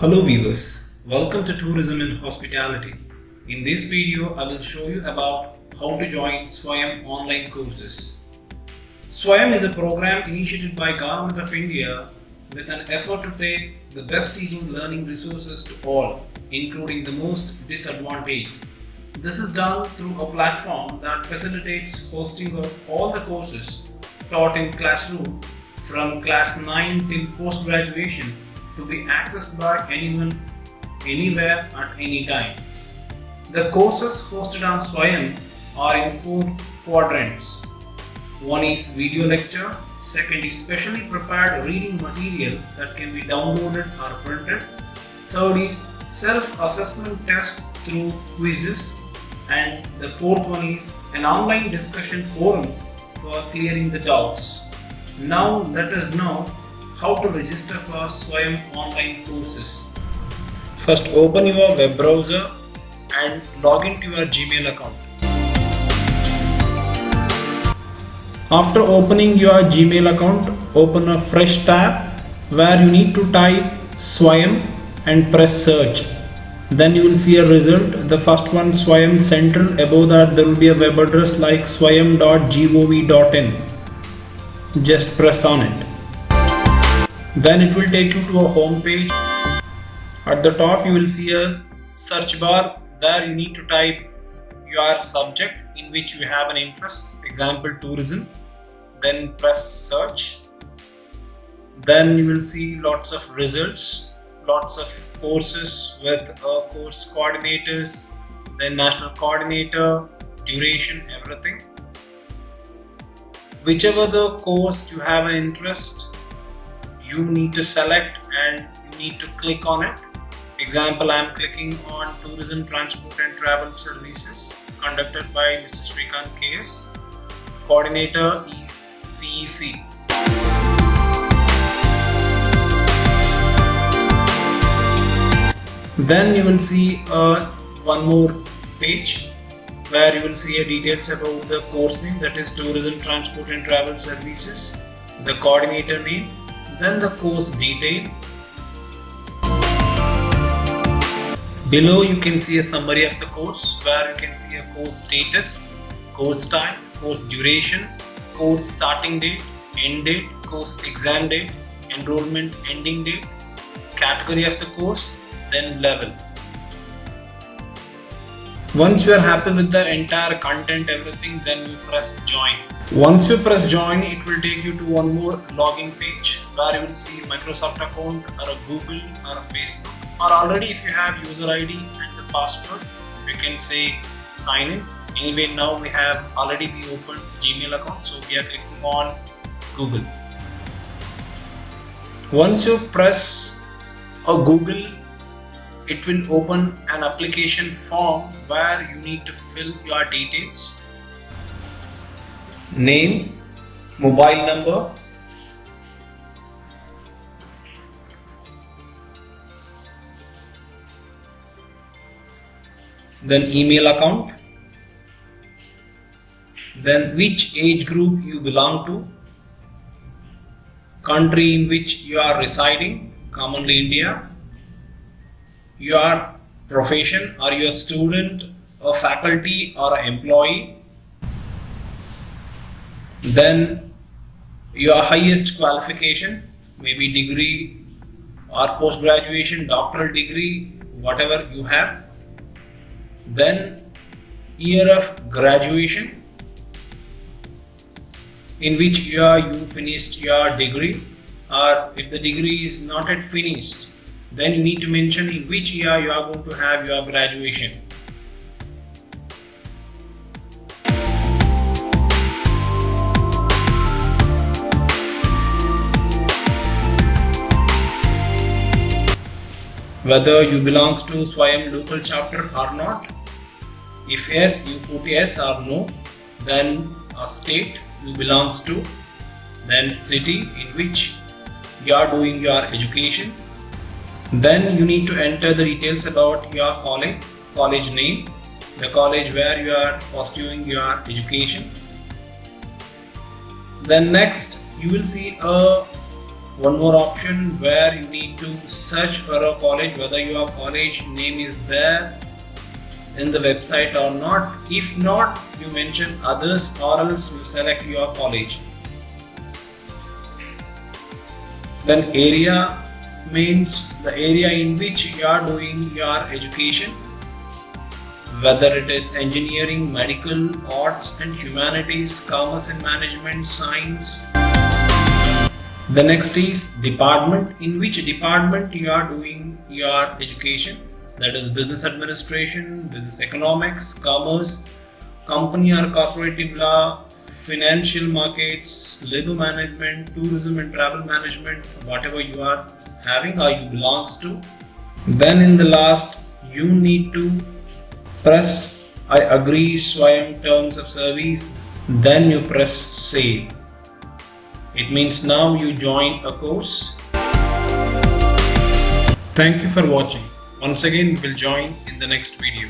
Hello viewers, welcome to Tourism and Hospitality. In this video, I will show you about how to join Swayam online courses. Swayam is a program initiated by Government of India with an effort to take the best teaching learning resources to all, including the most disadvantaged. This is done through a platform that facilitates hosting of all the courses taught in classroom from class 9 till post-graduation to be accessed by anyone, anywhere at any time. The courses hosted on Swayam are in 4 quadrants. One is video lecture, second is specially prepared reading material that can be downloaded or printed, third is self-assessment test through quizzes, and the fourth one is an online discussion forum for clearing the doubts. Now let us know how to register for Swayam online courses. First, open your web browser and log into your Gmail account. After opening your Gmail account, open a fresh tab where you need to type Swayam and press search. Then you will see a result. The first one, Swayam Central. Above that there will be a web address like swayam.gov.in. Just press on it. Then it will take you to a home page. At the top you will see a search bar. There you need to type your subject in which you have an interest, example tourism. Then press search. Then you will see lots of results, lots of courses with course coordinators, then national coordinator, duration, everything. Whichever the course you have an interest, you need to select and you need to click on it. Example, I am clicking on Tourism, Transport and Travel Services conducted by Mr. Srikanth KS. Coordinator is CEC. Then you will see one more page where you will see details about the course name, that is Tourism, Transport and Travel Services, the coordinator name, then the course detail. Below you can see a summary of the course where you can see a course status, course time, course duration, course starting date, end date, course exam date, enrollment ending date, category of the course, then level. Once you are happy with the entire content, everything, then you press join. Once you press join, it will take you to one more login page where you will see Microsoft account or a Google or a Facebook, or already if you have user ID and the password, you can say sign in. Anyway, now we have already opened Gmail account, so we are clicking on Google. Once you press a Google, it will open an application form where you need to fill your details. Name, mobile number, then email account, then which age group you belong to, country in which you are residing, commonly India, your profession, are you a student, a faculty or an employee, then your highest qualification, maybe degree or post-graduation, doctoral degree, whatever you have, then year of graduation in which year you finished your degree, or if the degree is not yet finished, then you need to mention in which year you are going to have your graduation. Whether you belongs to Swayam local chapter or not. If yes, you put yes or no. Then a state you belongs to, then city in which you are doing your education. Then you need to enter the details about your college name, the college where you are pursuing your education. Then next you will see a one more option where you need to search for a college, whether your college name is there in the website or not. If not, you mention others, or else you select your college. Then area means the area in which you are doing your education, whether it is engineering, medical, arts and humanities, commerce and management, science. The next is department, in which department you are doing your education, that is business administration, business economics, commerce, company or corporative law, financial markets, labor management, tourism and travel management, whatever you are having or you belongs to. Then in the last, you need to press I agree Swayam terms of service, then you press save. It means now you join a course. Thank you for watching. Once again, we will join in the next video.